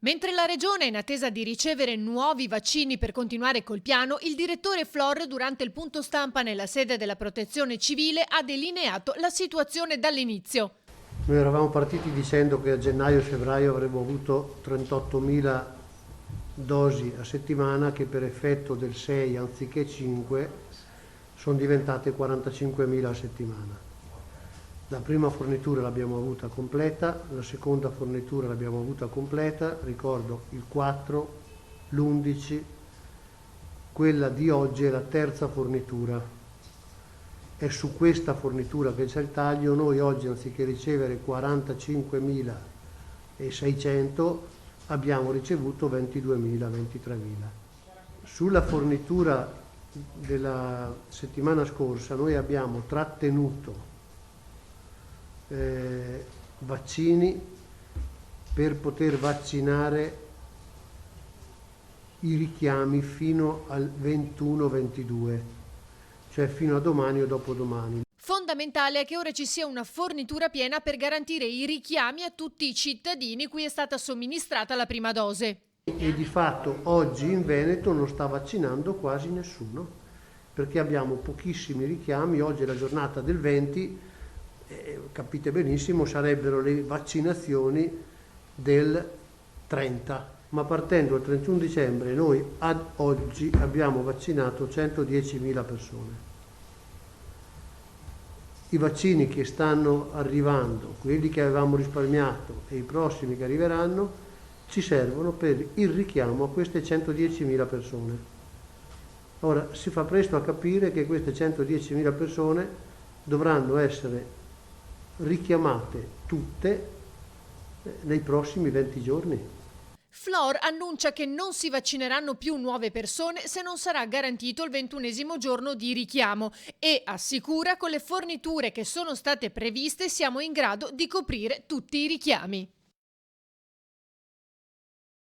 Mentre la Regione è in attesa di ricevere nuovi vaccini per continuare col piano, il direttore Flor, durante il punto stampa nella sede della Protezione Civile, ha delineato la situazione dall'inizio. Noi eravamo partiti dicendo che a gennaio e febbraio avremmo avuto 38.000 dosi a settimana, che per effetto del 6 anziché 5 sono diventate 45.000 a settimana. La prima fornitura l'abbiamo avuta completa, la seconda fornitura l'abbiamo avuta completa, ricordo il 4, l'11, quella di oggi è la terza fornitura. È su questa fornitura che c'è il taglio. Noi oggi, anziché ricevere 45.600, abbiamo ricevuto 22.000, 23.000. Sulla fornitura della settimana scorsa noi abbiamo trattenuto vaccini per poter vaccinare i richiami fino al 21-22, cioè fino a domani o dopodomani. Fondamentale è che ora ci sia una fornitura piena per garantire i richiami a tutti i cittadini cui è stata somministrata la prima dose. E di fatto oggi in Veneto non sta vaccinando quasi nessuno, perché abbiamo pochissimi richiami. Oggi è la giornata del 20, capite benissimo, sarebbero le vaccinazioni del 30, ma partendo dal 31 dicembre noi ad oggi abbiamo vaccinato 110.000 persone. I vaccini che stanno arrivando, quelli che avevamo risparmiato e i prossimi che arriveranno, ci servono per il richiamo a queste 110.000 persone. Ora si fa presto a capire che queste 110.000 persone dovranno essere richiamate tutte nei prossimi 20 giorni. Flor annuncia che non si vaccineranno più nuove persone se non sarà garantito il 21° giorno di richiamo e assicura: con le forniture che sono state previste siamo in grado di coprire tutti i richiami.